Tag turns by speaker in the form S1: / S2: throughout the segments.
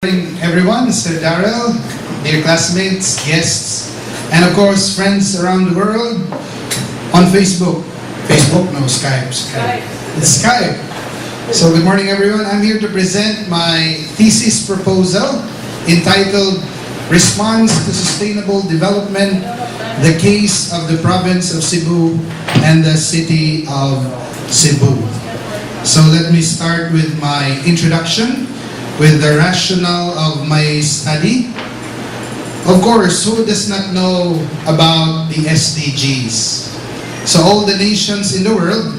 S1: Morning, everyone, Sir Darrell, dear classmates, guests, and of course, friends around the world on Facebook. Facebook? No, Skype. It's Skype. So good morning, everyone. I'm here to present my thesis proposal entitled Response to Sustainable Development, the Case of the Province of Cebu and the City of Cebu. So let me start with my introduction, with the rationale of my study. Of course, who does not know about the SDGs? So all the nations in the world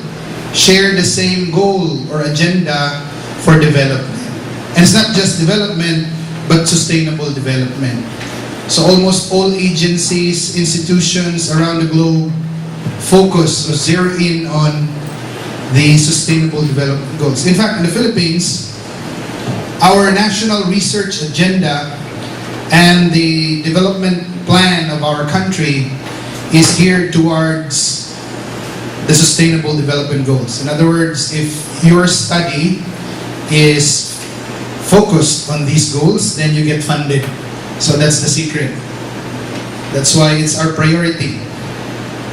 S1: share the same goal or agenda for development. And it's not just development, but sustainable development. So almost all agencies, institutions around the globe focus or zero in on the sustainable development goals. In fact, in the Philippines, our national research agenda and the development plan of our country is geared towards the sustainable development goals. In other words, if your study is focused on these goals, then you get funded. So that's the secret. That's why it's our priority.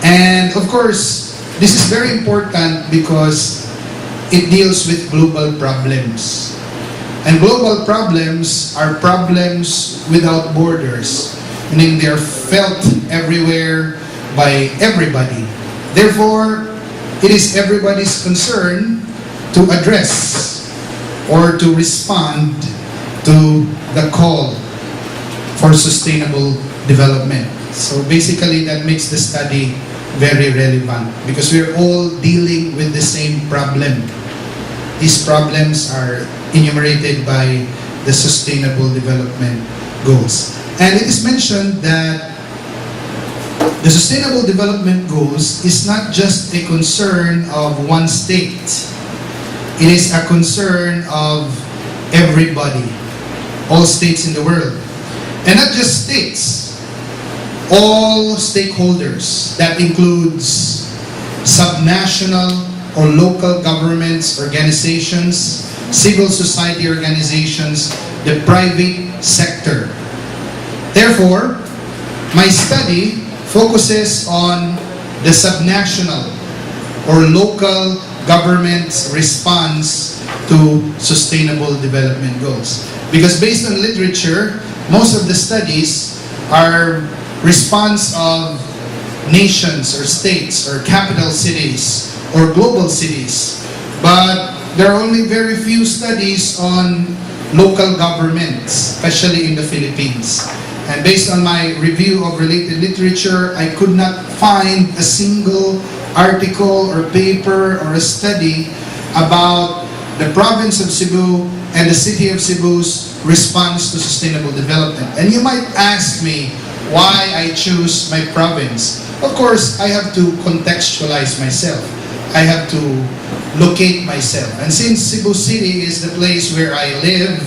S1: And of course, this is very important because it deals with global problems. And global problems are problems without borders, meaning they're felt everywhere by everybody. Therefore, it is everybody's concern to address or to respond to the call for sustainable development. So basically, that makes the study very relevant because we're all dealing with the same problem. These problems are enumerated by the Sustainable Development Goals. And it is mentioned that the Sustainable Development Goals is not just a concern of one state. It is a concern of everybody, all states in the world. And not just states, all stakeholders. That includes subnational or local governments, organizations, civil society organizations, the private sector. Therefore, my study focuses on the subnational or local government's response to sustainable development goals. Because based on literature, most of the studies are response of nations or states or capital cities or global cities. But there are only very few studies on local governments, especially in the Philippines. And based on my review of related literature, I could not find a single article or paper or a study about the province of Cebu and the city of Cebu's response to sustainable development. And you might ask me why I choose my province. Of course, I have to contextualize myself. I have to locate myself. And since Cebu City is the place where I live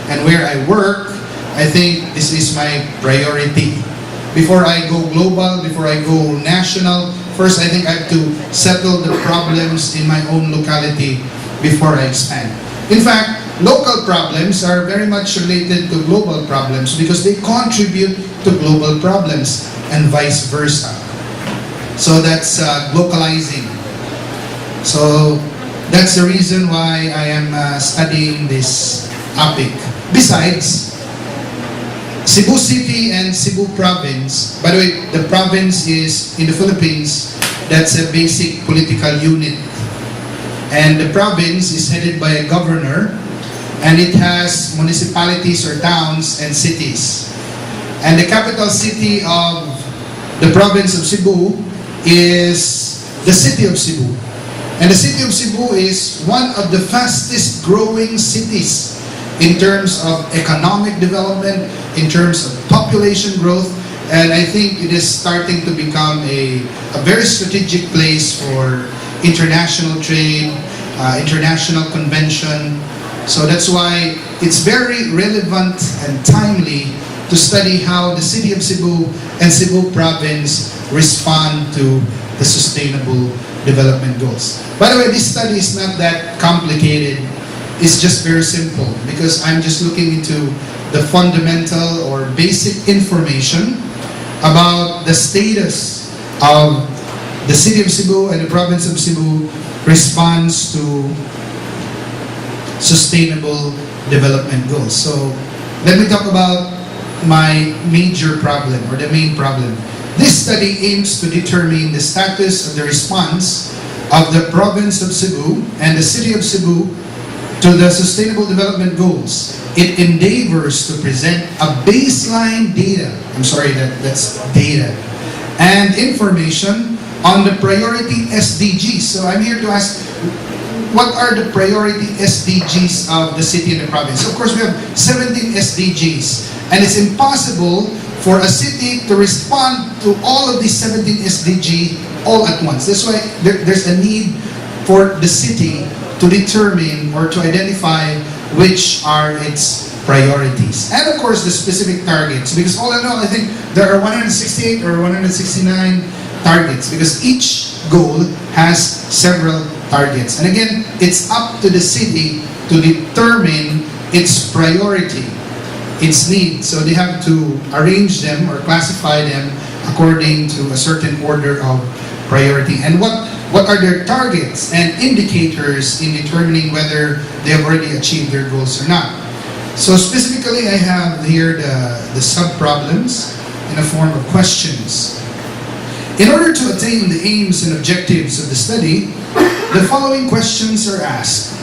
S1: and where I work, I think this is my priority. Before I go global, before I go national, first I think I have to settle the problems in my own locality before I expand. In fact, local problems are very much related to global problems because they contribute to global problems and vice versa. So that's localizing. So that's the reason why I am studying this topic. Besides, Cebu City and Cebu Province, by the way, the province is in the Philippines, that's a basic political unit. And the province is headed by a governor, and it has municipalities or towns and cities. And the capital city of the province of Cebu is the city of Cebu. And the city of Cebu is one of the fastest growing cities in terms of economic development, in terms of population growth, and I think it is starting to become a very strategic place for international trade, international convention. So that's why it's very relevant and timely to study how the city of Cebu and Cebu province respond to the sustainable development goals. By the way, this study is not that complicated. is just very simple because I'm just looking into the fundamental or basic information about the status of the city of Cebu and the province of Cebu response to sustainable development goals. So let me talk about my major problem or the main problem. This study aims to determine the status of the response of the province of Cebu and the city of Cebu to the Sustainable Development Goals. It endeavors to present a baseline that's data, and information on the priority SDGs. So I'm here to ask, what are the priority SDGs of the city and the province? Of course, we have 17 SDGs, and it's impossible for a city to respond to all of these 17 SDG all at once. That's why there's a need for the city to determine or to identify which are its priorities. And of course, the specific targets. Because all in all, I think there are 168 or 169 targets because each goal has several targets. And again, it's up to the city to determine its priority, its need. So they have to arrange them or classify them according to a certain order of priority. And what are their targets and indicators in determining whether they have already achieved their goals or not? So specifically, I have here the sub-problems in a form of questions. In order to attain the aims and objectives of the study, the following questions are asked.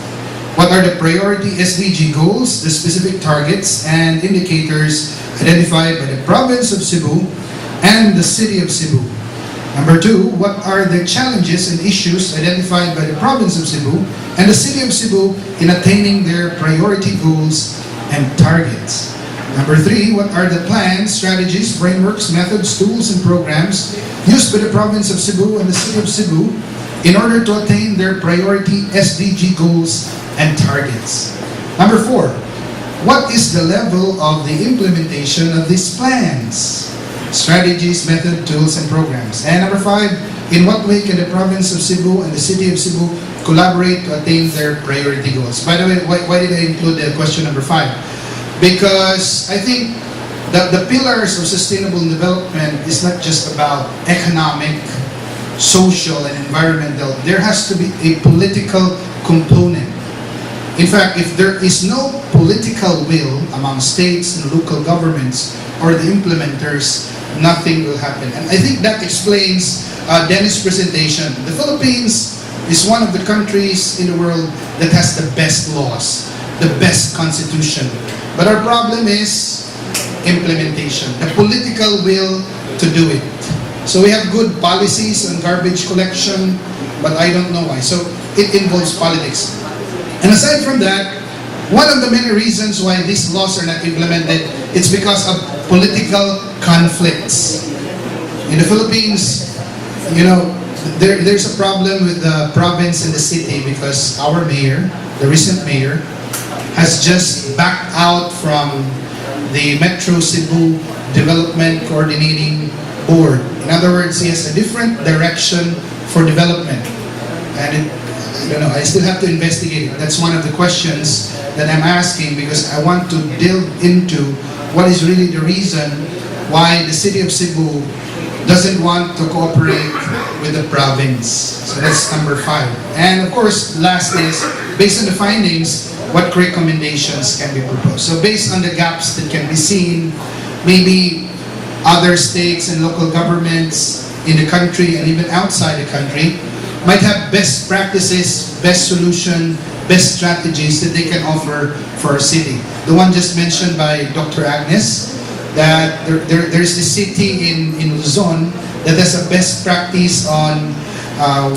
S1: What are the priority SDG goals, the specific targets and indicators identified by the province of Cebu and the city of Cebu? Number 2, what are the challenges and issues identified by the province of Cebu and the city of Cebu in attaining their priority goals and targets? Number 3, what are the plans, strategies, frameworks, methods, tools, and programs used by the province of Cebu and the city of Cebu in order to attain their priority SDG goals and targets? Number 4, what is the level of the implementation of these plans, strategies, method, tools, and programs? And number 5, in what way can the province of Cebu and the city of Cebu collaborate to attain their priority goals? By the way, why did I include the question number 5? Because I think that the pillars of sustainable development is not just about economic, social, and environmental. There has to be a political component. In fact, if there is no political will among states and local governments or the implementers, nothing will happen. And I think that explains Dennis' presentation. The Philippines is one of the countries in the world that has the best laws, the best constitution. But our problem is implementation, the political will to do it. So we have good policies on garbage collection, but I don't know why. So it involves politics. And aside from that, one of the many reasons why these laws are not implemented, it's because of political conflicts. In the Philippines, there's a problem with the province and the city because our mayor, the recent mayor, has just backed out from the Metro Cebu Development Coordinating Board. In other words, he has a different direction for development. And I still have to investigate it. That's one of the questions that I'm asking because I want to delve into what is really the reason why the city of Cebu doesn't want to cooperate with the province. So that's number 5. And of course, last is, based on the findings, what recommendations can be proposed. So based on the gaps that can be seen, maybe other states and local governments in the country and even outside the country might have best practices, best solution, best strategies that they can offer for a city. The one just mentioned by Dr. Agnes, that there's a city in Luzon that has a best practice on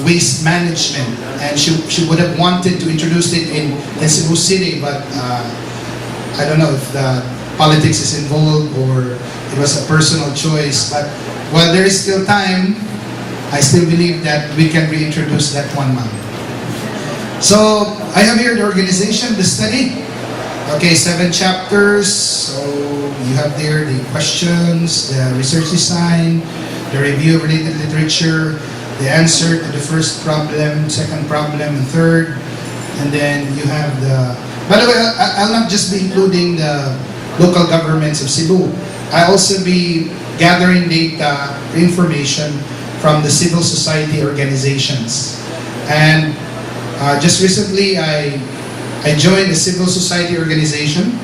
S1: waste management, and she would have wanted to introduce it in Cebu City, but I don't know if the politics is involved or it was a personal choice. But while there is still time, I still believe that we can reintroduce that one month. So I have here the organization, the study. Okay, 7 chapters. So you have there the questions, the research design, the review of related literature, the answer to the first problem, second problem, and third. And then you have the... By the way, I'll not just be including the local governments of Cebu. I'll also be gathering data, information from the civil society organizations. And just recently, I joined a civil society organization,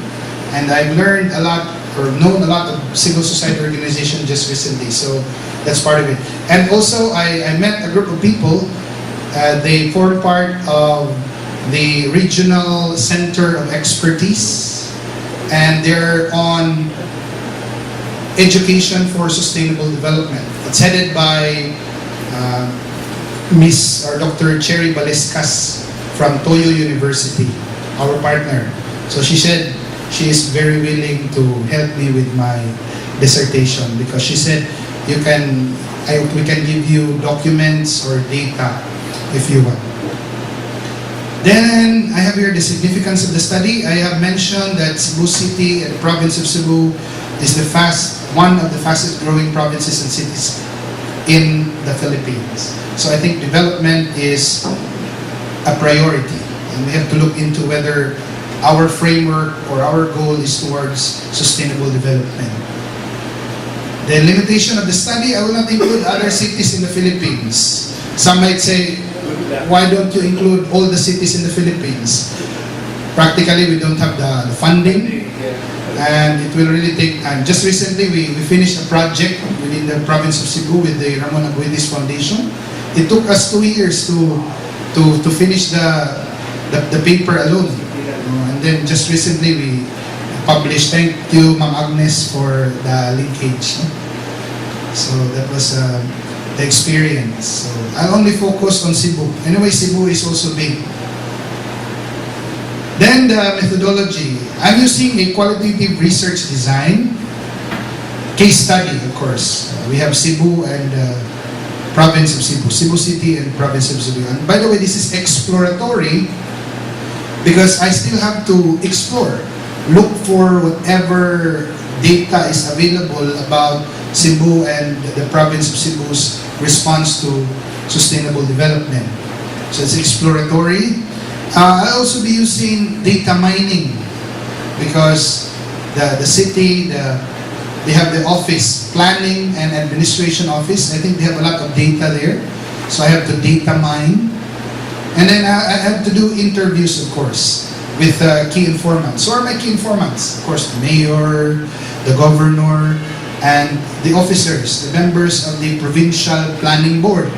S1: and I've learned a lot, or known a lot of civil society organization just recently. So that's part of it. And also, I met a group of people. They form part of the Regional Center of Expertise, and they're on education for sustainable development. It's headed by Miss or Dr. Cherry Balescas from Toyo University, our partner. So she said she is very willing to help me with my dissertation, because she said we can give you documents or data if you want. Then I have here the significance of the study. I have mentioned that Cebu City and the province of Cebu is one of the fastest growing provinces and cities in the Philippines. So I think development is a priority, and we have to look into whether our framework or our goal is towards sustainable development. The limitation of the study, I will not include other cities in the Philippines. Some might say, why don't you include all the cities in the Philippines? Practically, we don't have the funding, and it will really take time. Just recently, we finished a project within the province of Cebu with the Ramon Abuelis Foundation. It took us 2 years to finish the paper alone. And then just recently, we published. Thank you, Ma'am Agnes, for the linkage. So that was the experience. So I'll only focus on Cebu. Anyway, Cebu is also big. Then the methodology. I'm using a qualitative research design. Case study, of course. We have Cebu and province of Cebu. Cebu City and province of Cebu. And by the way, this is exploratory because I still have to explore. Look for whatever data is available about Cebu and the province of Cebu's response to sustainable development. So it's exploratory. I'll also be using data mining because the city, they have the office, planning and administration office. I think they have a lot of data there. So I have to data mine. And then I have to do interviews, of course, with key informants. So are my key informants? Of course, the mayor, the governor, and the officers, the members of the provincial planning board,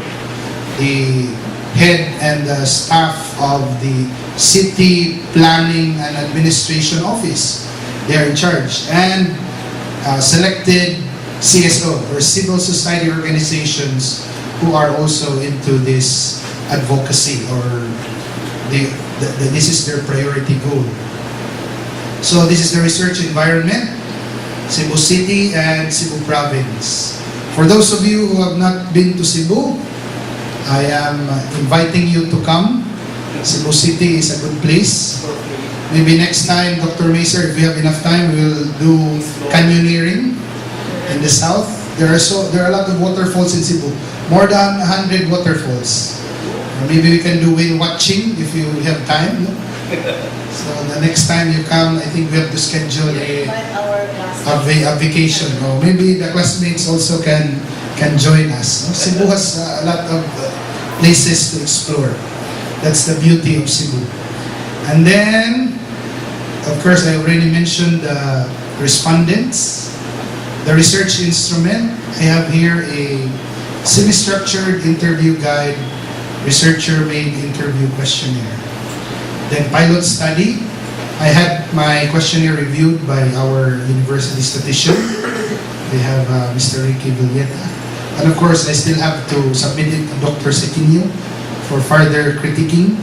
S1: the head and the staff of the city planning and administration office. They are in charge. And selected CSO, or civil society organizations, who are also into this advocacy, or this is their priority goal. So this is the research environment, Cebu City and Cebu Province. For those of you who have not been to Cebu, I am inviting you to come. Cebu City is a good place. Maybe next time, Dr. Maser, if we have enough time, we will do canyoneering in the south. There are a lot of waterfalls in Cebu. More than 100 waterfalls. Maybe we can do whale watching if you have time. No? So the next time you come, I think we have to schedule a vacation. Or maybe the classmates also can join us. No? Cebu has a lot of places to explore. That's the beauty of Cebu. And then, of course, I already mentioned the respondents. The research instrument, I have here a semi-structured interview guide, researcher-made interview questionnaire. Then pilot study, I had my questionnaire reviewed by our university statistician. We have Mr. Ricky Villeta. And of course, I still have to submit it to Dr. Sequinho for further critiquing.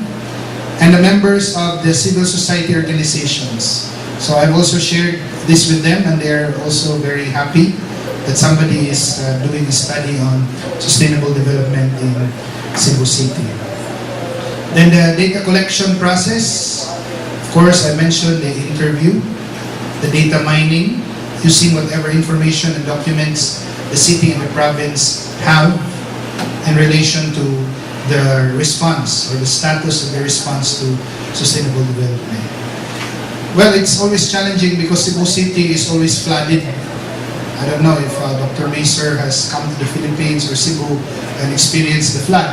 S1: And the members of the civil society organizations. So I've also shared this with them, and they're also very happy that somebody is doing a study on sustainable development in Cebu City. Then the data collection process. Of course, I mentioned the interview, the data mining, using whatever information and documents the city and the province have in relation to the response or the status of the response to sustainable development? Well, it's always challenging because Cebu City is always flooded. I don't know if Dr. Maser has come to the Philippines or Cebu and experienced the flood.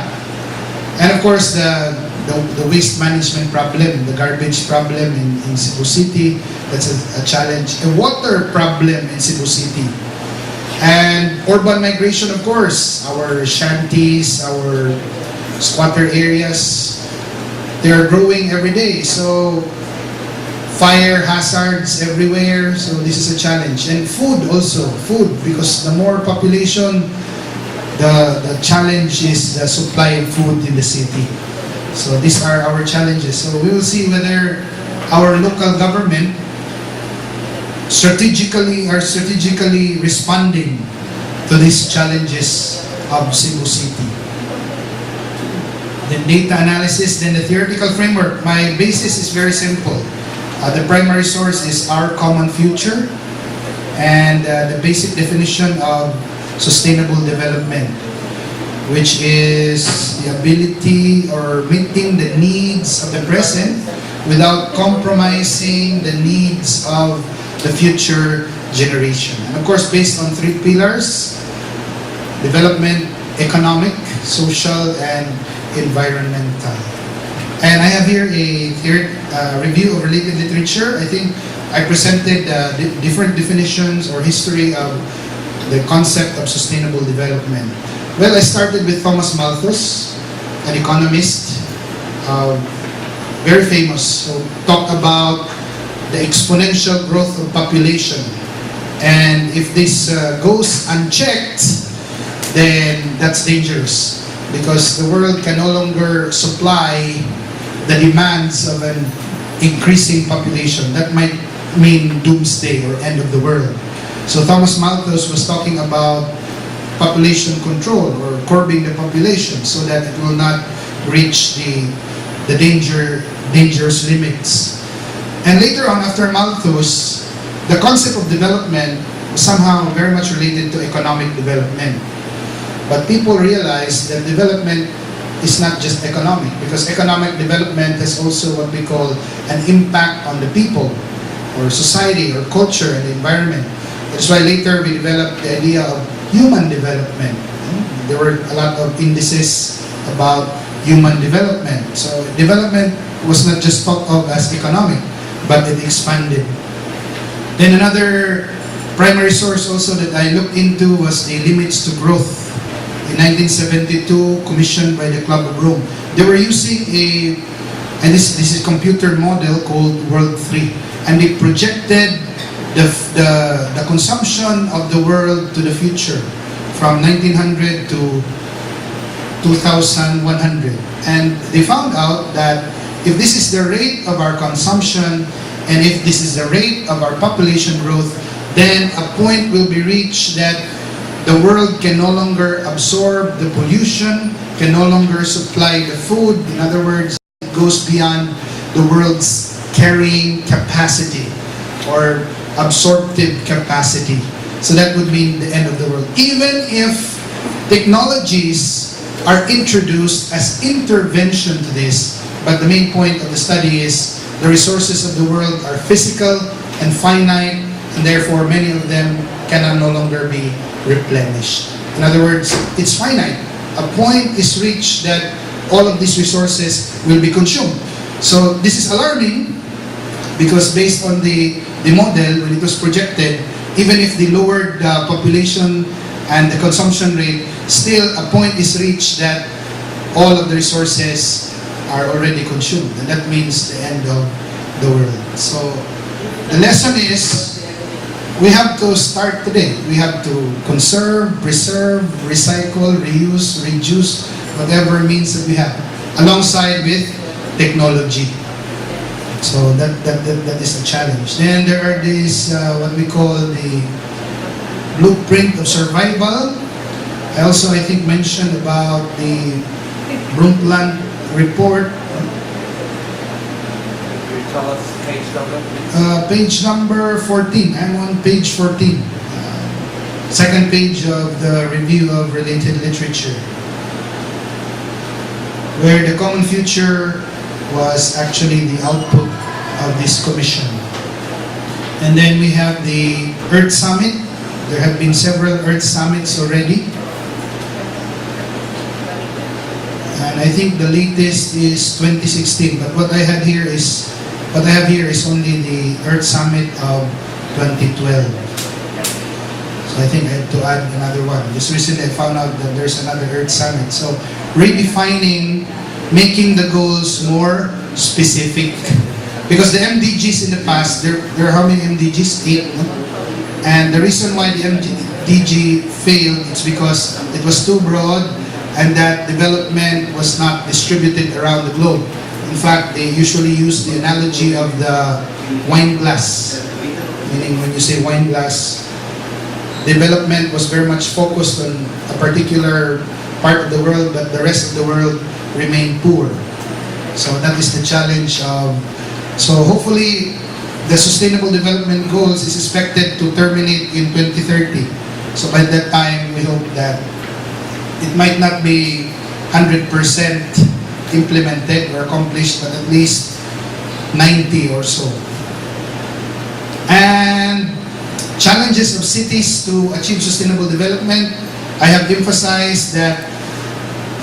S1: And of course, the waste management problem, the garbage problem in Cebu City, that's a challenge. A water problem in Cebu City. And urban migration, of course, our shanties, our squatter areas, they are growing every day. So fire hazards everywhere, so this is a challenge. And food also, because the more population, the challenge is the supply of food in the city. So these are our challenges. So we will see whether our local government are strategically responding to these challenges of Cebu City. Then data analysis, then the theoretical framework. My basis is very simple. The primary source is our common future, and the basic definition of sustainable development, which is the ability or meeting the needs of the present without compromising the needs of the future generation. And of course, based on 3 pillars: development, economic, social, and environmental. And I have here a review of related literature. I think I presented different definitions or history of the concept of sustainable development. Well, I started with Thomas Malthus, an economist, very famous. So talked about the exponential growth of population. And if this goes unchecked, then that's dangerous, because the world can no longer supply the demands of an increasing population. That might mean doomsday or end of the world. So Thomas Malthus was talking about population control or curbing the population so that it will not reach the dangerous limits. And later on, after Malthus, the concept of development was somehow very much related to economic development. But people realized that development is not just economic, because economic development has also what we call an impact on the people or society or culture and the environment. That's why later we developed the idea of human development. There were a lot of indices about human development. So development was not just thought of as economic, but it expanded. Then another primary source also that I looked into was the limits to growth. In 1972, commissioned by the Club of Rome. They were using and this is a computer model called World 3. And they projected the consumption of the world to the future from 1900 to 2100. And they found out that if this is the rate of our consumption and if this is the rate of our population growth, then a point will be reached that the world can no longer absorb the pollution, can no longer supply the food. In other words, it goes beyond the world's carrying capacity or absorptive capacity. So that would mean the end of the world. Even if technologies are introduced as intervention to this, but the main point of the study is the resources of the world are physical and finite, and therefore many of them cannot no longer be replenished. In other words, it's finite. A point is reached that all of these resources will be consumed. So this is alarming because based on the model, when it was projected, even if they lowered the population and the consumption rate, still a point is reached that all of the resources are already consumed. And that means the end of the world. So the lesson is, we have to start today. We have to conserve, preserve, recycle, reuse, reduce, whatever means that we have, alongside with technology. So that is the challenge. Then there are these, what we call the blueprint of survival. I also, I think, mentioned about the Brundtland report.
S2: Tell us page number.
S1: Page number 14. I'm on page 14. Second page of the review of related literature, where the common future was actually the output of this commission. And then we have the Earth Summit. There have been several Earth Summits already. And I think the latest is 2016. But what I have here is only the Earth Summit of 2012. So I think I have to add another one. Just recently I found out that there's another Earth Summit. So redefining, making the goals more specific. Because the MDGs in the past, there are how many MDGs? 8. No? And the reason why the MDG failed is because it was too broad and that development was not distributed around the globe. In fact, they usually use the analogy of the wine glass. Meaning when you say wine glass, development was very much focused on a particular part of the world, but the rest of the world remained poor. So that is the challenge of... So hopefully, the Sustainable Development Goals is expected to terminate in 2030. So by that time, we hope that it might not be 100% implemented or accomplished, but at least 90 or so. And challenges of cities to achieve sustainable development. I have emphasized that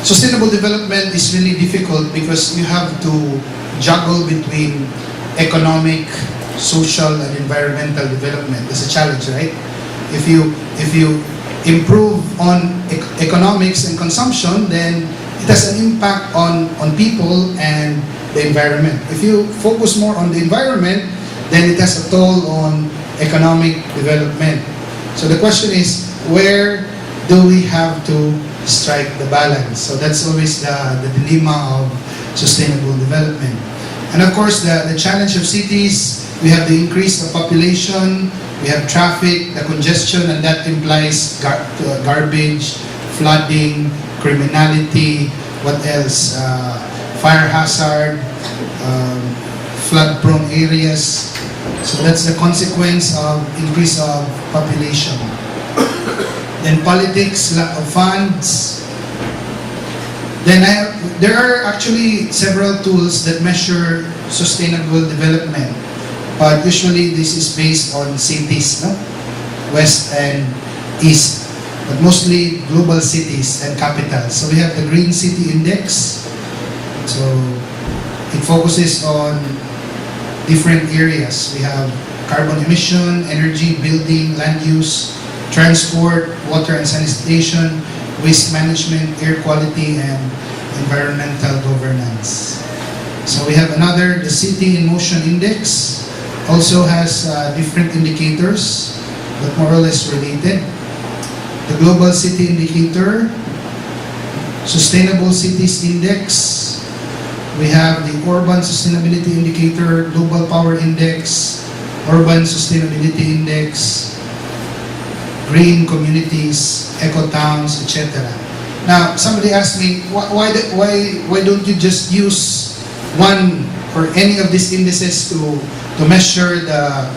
S1: sustainable development is really difficult because you have to juggle between economic, social, and environmental development. That's a challenge, right? If you improve on economics and consumption, then it has an impact on people and the environment. If you focus more on the environment, then it has a toll on economic development. So the question is, where do we have to strike the balance? So that's always the dilemma of sustainable development. And of course, the challenge of cities, we have the increase of population, we have traffic, the congestion, and that implies garbage, flooding, criminality, what else? Fire hazard, flood-prone areas. So that's the consequence of increase of population. Then politics, lack of funds. Then there are actually several tools that measure sustainable development. But usually this is based on cities, no? West and East. But mostly global cities and capitals. So we have the Green City Index. So it focuses on different areas. We have carbon emission, energy, building, land use, transport, water and sanitation, waste management, air quality, and environmental governance. So we have another, the City in Motion Index, also has different indicators, but more or less related. The Global City Indicator, Sustainable Cities Index, we have the Urban Sustainability Indicator, Global Power Index, Urban Sustainability Index, Green Communities, Eco Towns, etc. Now, somebody asked me, why don't you just use one or any of these indices to measure the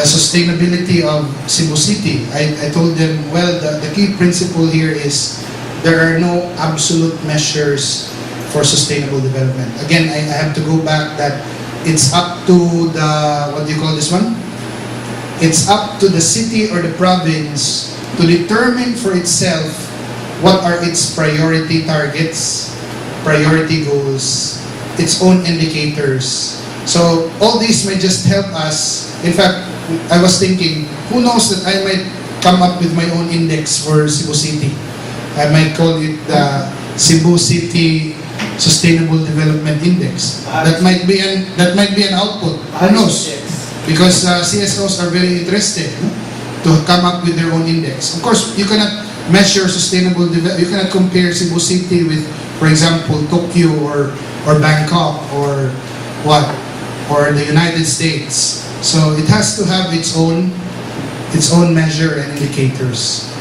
S1: sustainability of Cebu City? I told them, well, the key principle here is there are no absolute measures for sustainable development. Again, I have to go back that it's up to the, what do you call this one? It's up to the city or the province to determine for itself what are its priority targets, priority goals, its own indicators. So all these may just help us. In fact, I was thinking, who knows that I might come up with my own index for Cebu City. I might call it the Cebu City Sustainable Development Index. That might be an output. Who knows? Because CSOs are very interested, no? To come up with their own index. Of course, you cannot measure sustainable development. You cannot compare Cebu City with, for example, Tokyo or Bangkok or what, or the United States. So it has to have its own measure and indicators.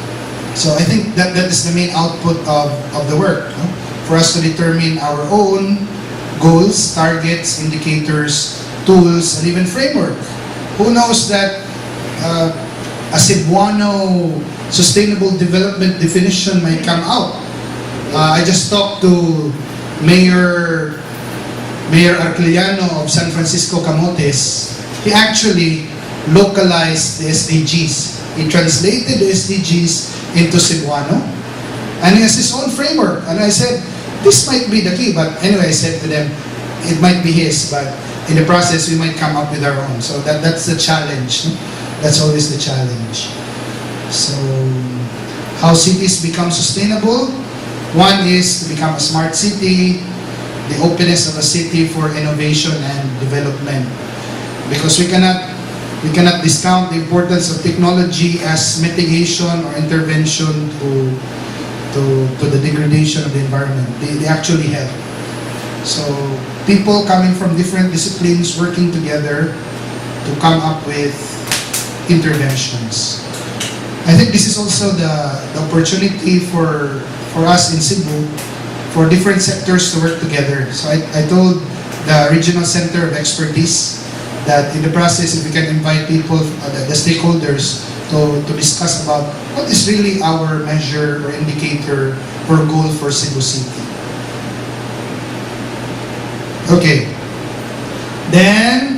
S1: So I think that is the main output of the work, no? For us to determine our own goals, targets, indicators, tools, and even framework. Who knows that a Cebuano sustainable development definition might come out. I just talked to Mayor Mayor Arcliano of San Francisco Camotes, he actually localized the SDGs. He translated the SDGs into Cebuano, and he has his own framework. And I said, this might be the key, but anyway, I said to them, it might be his, but in the process, we might come up with our own. So that's the challenge. That's always the challenge. So, how cities become sustainable? One is to become a smart city, the openness of a city for innovation and development. Because we cannot discount the importance of technology as mitigation or intervention to the degradation of the environment. They actually help. So people coming from different disciplines working together to come up with interventions. I think this is also the opportunity for us in Cebu, for different sectors to work together. So I told the Regional Center of Expertise that in the process, if we can invite people, the stakeholders, to discuss about what is really our measure or indicator or goal for Cebu City. Okay. Then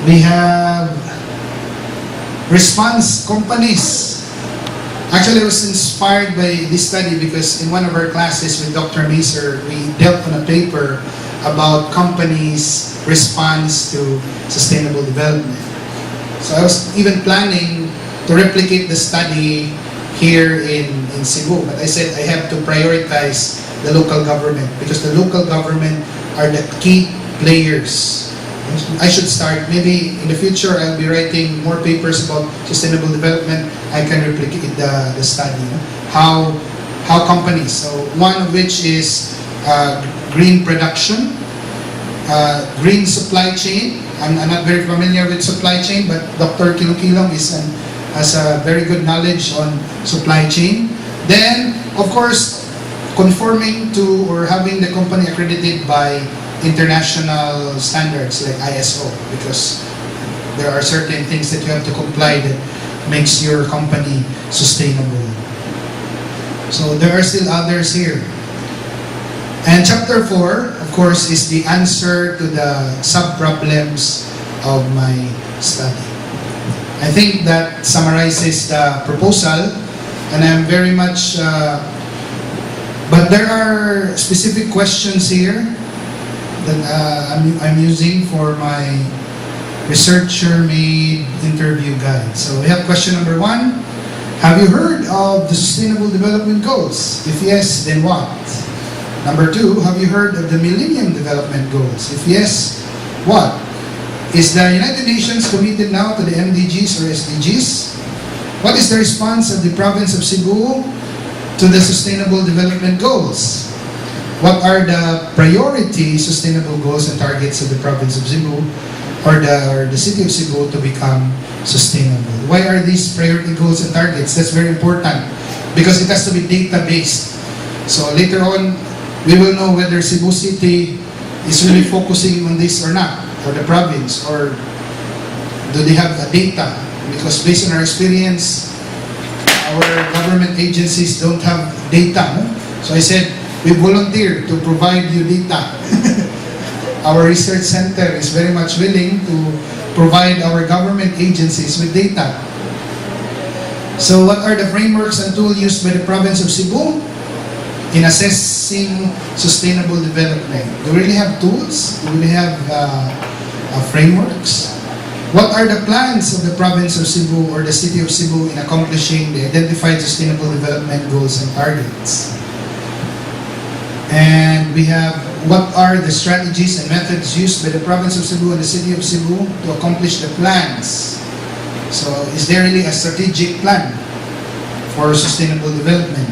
S1: we have response companies. Actually, I was inspired by this study because in one of our classes with Dr. Maser, we dealt on a paper about companies' response to sustainable development. So I was even planning to replicate the study here in Cebu, but I said I have to prioritize the local government because the local government are the key players. I should start, maybe in the future I'll be writing more papers about sustainable development. I can replicate the study. How companies, so one of which is green production, green supply chain. I'm not very familiar with supply chain, but Dr. Kilokilong has a very good knowledge on supply chain. Then, of course, conforming to or having the company accredited by international standards like ISO, because there are certain things that you have to comply that makes your company sustainable. So there are still others here. And chapter 4, of course, is the answer to the sub-problems of my study. I think that summarizes the proposal, and I'm very much, but there are specific questions here that I'm using for my researcher-made interview guide. So we have question number 1. Have you heard of the Sustainable Development Goals? If yes, then what? Number 2, have you heard of the Millennium Development Goals? If yes, what? Is the United Nations committed now to the MDGs or SDGs? What is the response of the province of Cebu to the Sustainable Development Goals? What are the priority sustainable goals and targets of the province of Cebu or the city of Cebu to become sustainable? Why are these priority goals and targets? That's very important because it has to be data-based. So later on, we will know whether Cebu City is really focusing on this or not, or the province, or do they have data? Because based on our experience, our government agencies don't have data. No? So I said, we volunteer to provide you data. Our research center is very much willing to provide our government agencies with data. So what are the frameworks and tools used by the province of Cebu in assessing sustainable development? Do we really have tools? Do we really have frameworks? What are the plans of the province of Cebu or the city of Cebu in accomplishing the identified sustainable development goals and targets? And we have, what are the strategies and methods used by the province of Cebu and the city of Cebu to accomplish the plans? So is there really a strategic plan for sustainable development?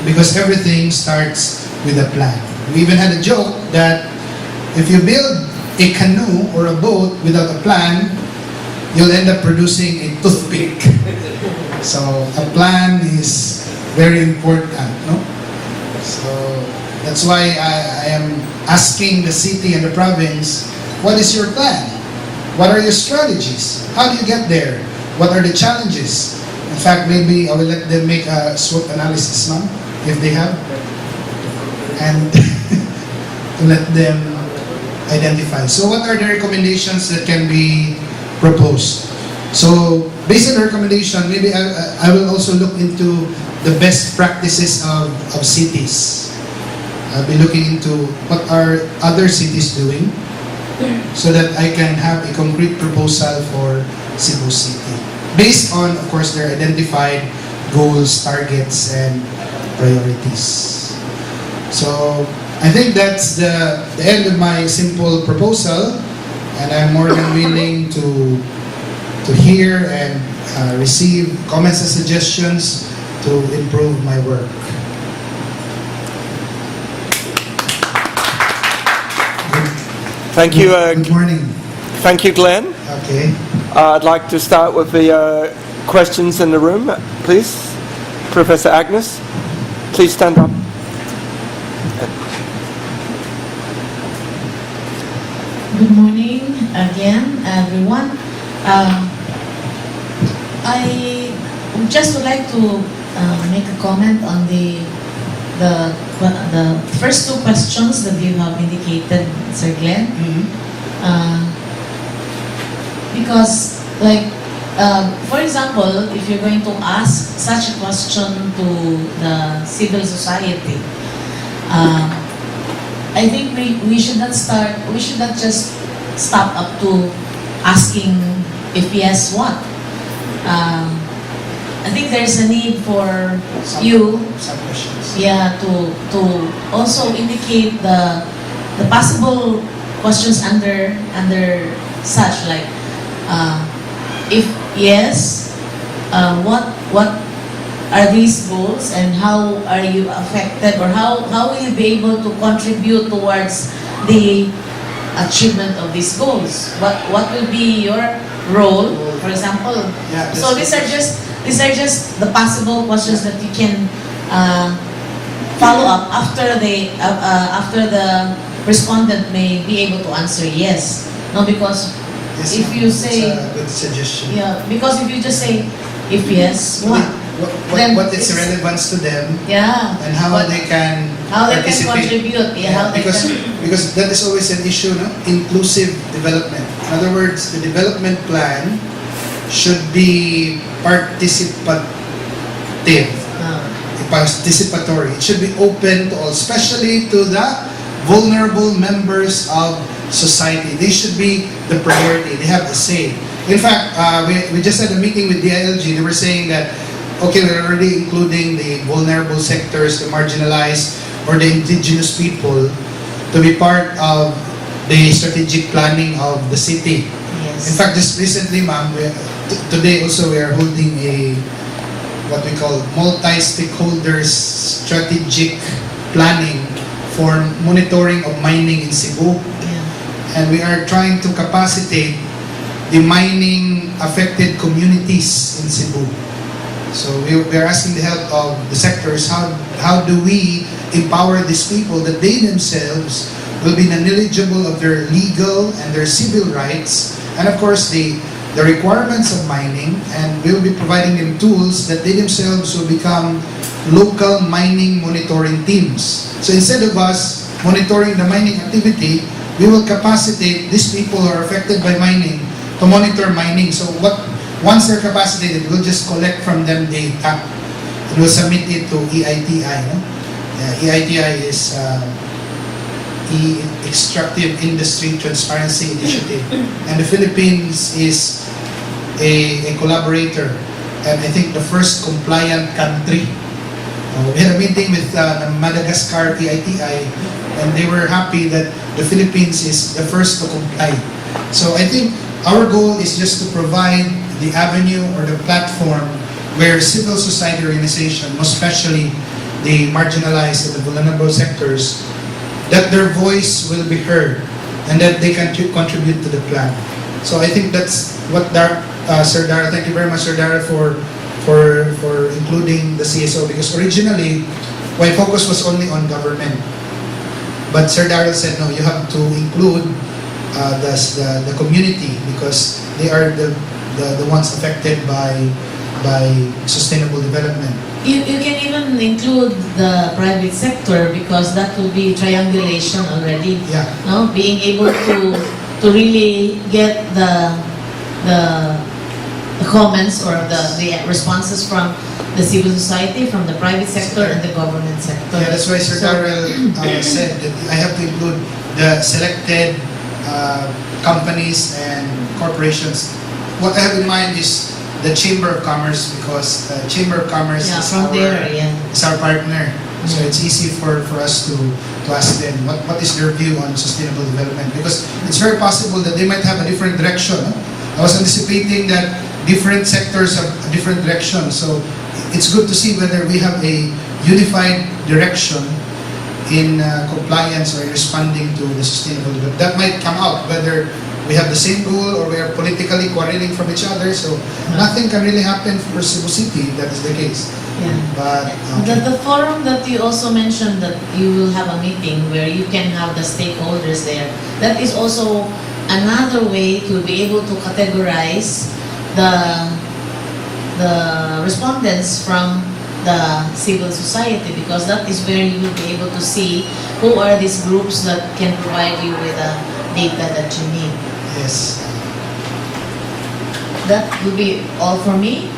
S1: Because everything starts with a plan. We even had a joke that if you build a canoe or a boat without a plan, you'll end up producing a toothpick. So a plan is very important, no? So that's why I am asking the city and the province, what is your plan? What are your strategies? How do you get there? What are the challenges? In fact, maybe I will let them make a SWOT analysis, if they have, and to let them identified. So what are the recommendations that can be proposed? So based on the recommendation, maybe I will also look into the best practices of cities. I'll be looking into what are other cities doing so that I can have a concrete proposal for Cebu City. Based on, of course, their identified goals, targets, and priorities. So I think that's the end of my simple proposal, and I'm more than willing to hear and receive comments and suggestions to improve my work.
S3: Thank you.
S1: Good morning.
S3: Thank you, Glenn.
S1: Okay.
S3: I'd like to start with the questions in the room, please. Professor Agnes, please stand up.
S4: Good morning again, everyone. I just would like to make a comment on the first two questions that you have indicated, Sir Glenn. Because, like, for example, if you're going to ask such a question to the civil society, I think we should not just stop up to asking if yes, what. I think there's a need for
S1: Some questions.
S4: to also indicate the possible questions under such, like if yes, what are these goals and how are you affected, or how will you be able to contribute towards the achievement of these goals? What will be your role, for example?
S1: Yeah,
S4: So these are just the possible questions that you can follow up after the respondent may be able to answer yes. No, because
S1: Yes,
S4: if
S1: ma'am.
S4: you say,
S1: it's a good suggestion.
S4: because if you just say if yes, what? Then
S1: What is
S4: it's-
S1: relevance to them,
S4: Yeah.
S1: and how they can participate.
S4: Contribute. How they
S1: because
S4: can.
S1: because that is always an issue, no? Inclusive development. In other words, the development plan should be participative, participatory. It should be open to all, especially to the vulnerable members of society. They should be the priority. They have the say. In fact, we just had a meeting with DILG. They were saying that, okay, we're already including the vulnerable sectors, the marginalized, or the indigenous people to be part of the strategic planning of the city. In
S4: Yes.
S1: fact, just recently, ma'am, today also we are holding a what we call multi-stakeholders strategic planning for monitoring of mining in Cebu. And we are trying to capacitate the mining affected communities in Cebu. So we are asking the help of the sectors. How do we empower these people that they themselves will be knowledgeable of their legal and their civil rights, and of course the requirements of mining, and we'll be providing them tools that they themselves will become local mining monitoring teams. So instead of us monitoring the mining activity, we will capacitate these people who are affected by mining to monitor mining. So once they're capacitated, we'll just collect from them data and we'll submit it to EITI. No? EITI is Extractive Industry Transparency Initiative, and the Philippines is a collaborator, and I think the first compliant country. We had a meeting with the Madagascar EITI, and they were happy that the Philippines is the first to comply. So I think our goal is just to provide the avenue or the platform where civil society organizations, most especially the marginalized and the vulnerable sectors, that their voice will be heard and that they can contribute to the plan. So I think that's what Sir Dara, thank you very much, Sir Dara, for including the CSO, because originally my focus was only on government. But Sir Darrell said, no, you have to include the community, because they are the ones affected by sustainable development.
S4: You can even include the private sector because that will be triangulation already.
S1: Yeah.
S4: No, being able to really get the comments or the responses from the civil society, from the private sector, and the government sector.
S1: Yeah, that's why Sir Darrell said that I have to include the selected companies and corporations. What I have in mind is the Chamber of Commerce, because the Chamber of Commerce
S4: Yeah,
S1: is,
S4: from there, yeah.
S1: is our partner. So it's easy for us to ask them what is their view on sustainable development, because it's very possible that they might have a different direction. No? I was anticipating that different sectors have a different direction, so it's good to see whether we have a unified direction in compliance or in responding to the sustainable development. That might come out whether we have the same goal or we are politically quarreling from each other, so nothing can really happen for Cebu City if that is the case.
S4: Yeah.
S1: But
S4: The forum that you also mentioned, that you will have a meeting where you can have the stakeholders there, that is also another way to be able to categorize the respondents from the civil society, because that is where you will be able to see who are these groups that can provide you with the data that you need.
S1: yes,
S4: That will be all for me.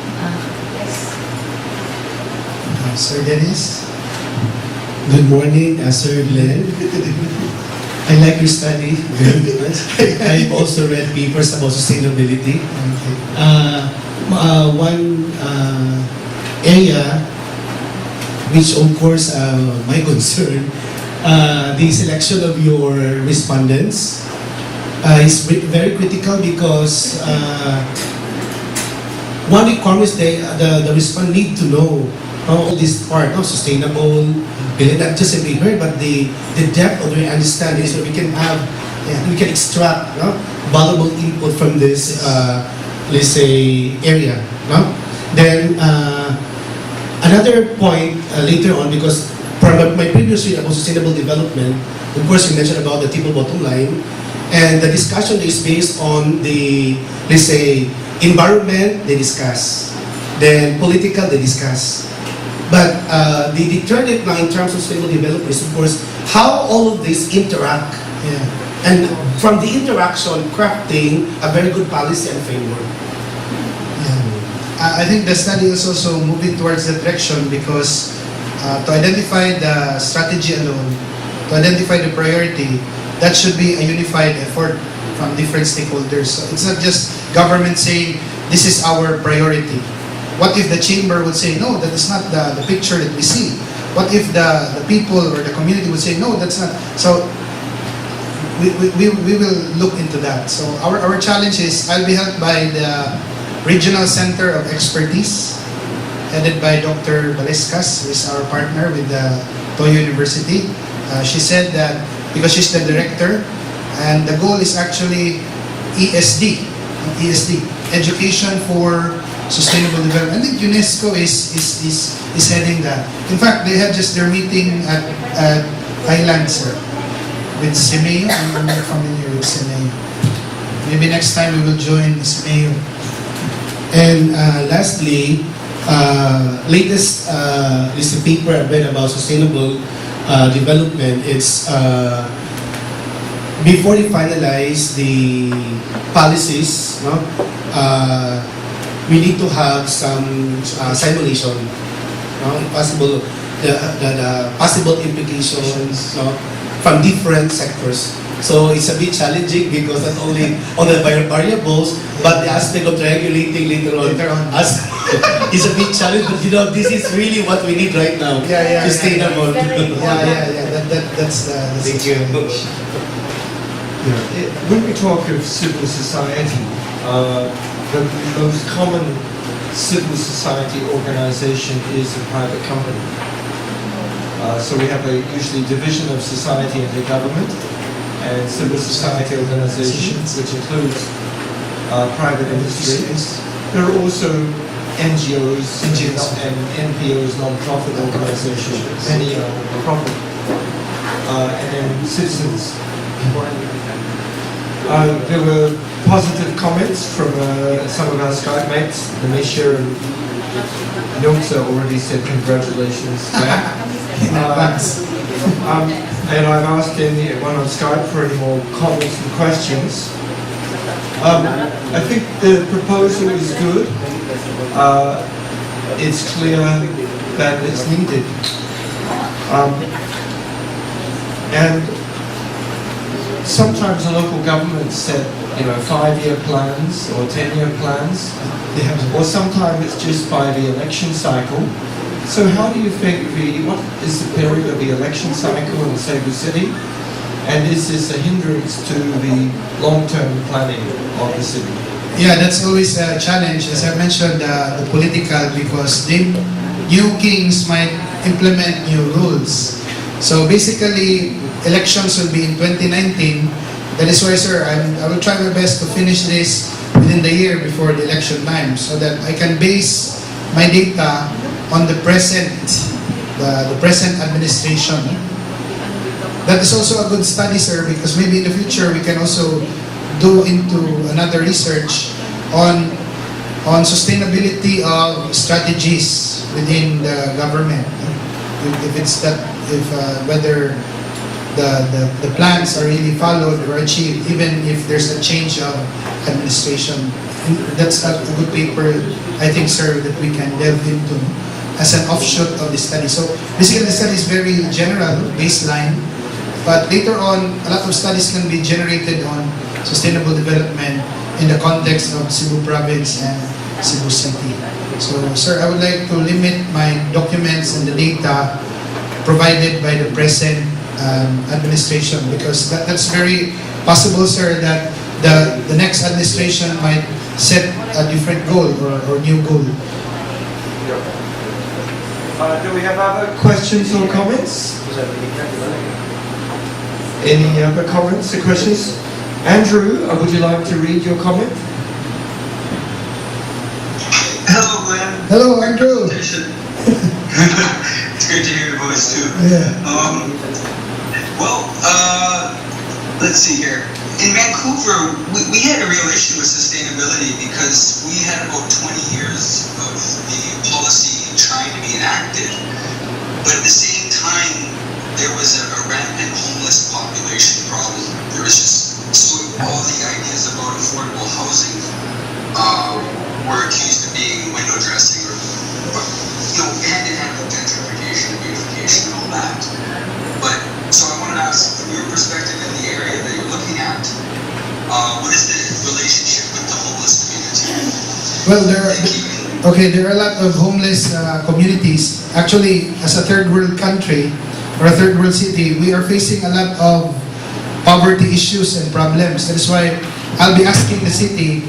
S1: Sir Dennis.
S5: Good morning, Sir Glenn. I like your study very much. I've also read papers about sustainability. One area, which of course my concern, the selection of your respondents is very critical, because one requirement the respondent need to know all this part of sustainable, not just simply heard, but the depth of their understanding, so we can have, we can extract valuable input from this, let's say, area. Then another point later on, because from my previous read about sustainable development, of course you mentioned about the triple bottom line, and the discussion is based on the, let's say, environment they discuss, then political they discuss. But the determinant now in terms of sustainable development is, of course, how all of these interact.
S1: Yeah.
S5: And from the interaction, crafting a very good policy and framework.
S1: Yeah. I think the study is also moving towards that direction, because to identify the strategy alone, to identify the priority, that should be a unified effort from different stakeholders. So it's not just government saying, this is our priority. What if the chamber would say, no, that is not the picture that we see? What if the people or the community would say, no, that's not? So we will look into that. So our challenge is, I'll be helped by the Regional Center of Expertise, headed by Dr. Valescas, who is our partner with Toyo University. She said that, because she's the director, and the goal is actually ESD, Education for Sustainable Development. I think UNESCO is heading that. In fact, they had just their meeting at Thailand, sir, with CMEO. I'm not familiar with CMEO. Maybe next time we will join CMEO.
S5: And lastly, latest is a paper I read about sustainable development. It's before they finalize the policies, we need to have some simulation, possible the possible implications from different sectors. So it's a bit challenging, because not only on the variables, but the aspect of triangulating later on is a bit challenging. But this is really what we need right now. Sustainable.
S1: That's
S5: Thank you.
S2: When we talk of civil society, the most common civil society organization is a private company. So we have usually division of society and the government, and civil society organizations, which includes private industries. There are also NGOs and NPOs, non-profit organizations, many are non-profit, and then citizens. There were positive comments from some of our Skype mates, Amisha and Nilsa already said congratulations.
S1: In advance.
S2: And I've asked anyone on Skype for any more comments and questions. I think the proposal is good. It's clear that it's needed. And sometimes the local governments set, 5-year plans or 10-year plans. Or sometimes it's just by the election cycle. So how do you think what is the period of the election cycle in Cebu City? And is this a hindrance to the long-term planning of the city?
S1: Yeah, that's always a challenge. As I mentioned, the political, because new kings might implement new rules. So basically, elections will be in 2019. That is why, sir, I will try my best to finish this within the year before the election time, so that I can base my data on the present administration. That is also a good study, sir, because maybe in the future we can also do into another research on sustainability of strategies within the government. Whether the plans are really followed or achieved, even if there's a change of administration. That's a good paper, I think, sir, that we can delve into as an offshoot of the study. So basically the study is very general, baseline, but later on a lot of studies can be generated on sustainable development in the context of Cebu province and Cebu City. So sir, I would like to limit my documents and the data provided by the present administration, because that's very possible, sir, that the next administration might set a different goal or new goal.
S2: Do we have other questions or comments? Any other comments or questions? Andrew, would you like to read your comment?
S6: Hello, Glenn.
S1: Hello, Andrew.
S6: It's great to hear your voice too.
S1: Yeah.
S6: Let's see here. In Vancouver, we had a real issue with sustainability because we had about 20 years of the policy trying to be enacted. But at the same time, there was a rampant homeless population problem. There was just all the ideas about affordable housing were accused of being window dressing or hand in hand with gentrification and beautification and all that. But so I wanted to ask, from your perspective in the area that you're looking at, what is the relationship with the homeless community?
S1: Well, there are a lot of homeless communities. Actually, as a third world country or a third world city, we are facing a lot of poverty issues and problems. That is why I'll be asking the city,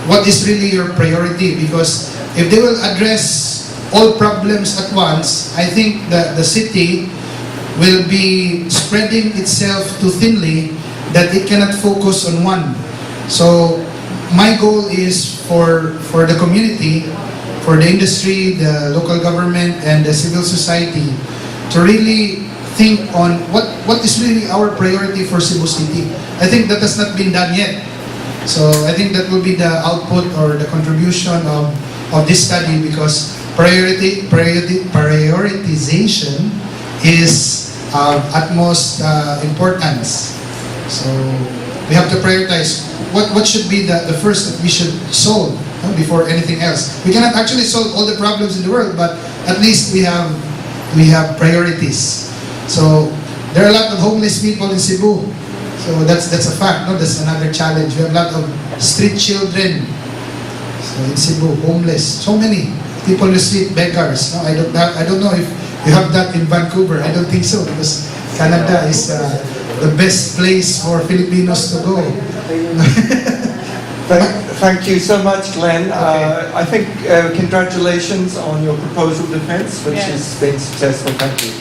S1: what is really your priority? Because if they will address all problems at once, I think that the city will be spreading itself too thinly that it cannot focus on one. So my goal is for the community, for the industry, the local government, and the civil society to really think on what is really our priority for Cebu City. I think that has not been done yet. So I think that will be the output or the contribution of this study, because prioritization is of utmost importance. So we have to prioritize what should be the first that we should solve before anything else. We cannot actually solve all the problems in the world, but at least we have priorities. So there are a lot of homeless people in Cebu. So that's a fact. No, that's another challenge. We have a lot of street children. So in Cebu, homeless. So many people in the street, beggars. No, I don't know if you have that in Vancouver. I don't think so, because Canada is the best place for Filipinos to go.
S3: Thank you so much, Glenn.
S1: Okay.
S3: I think congratulations on your proposal defense, which has been successful. Thank you.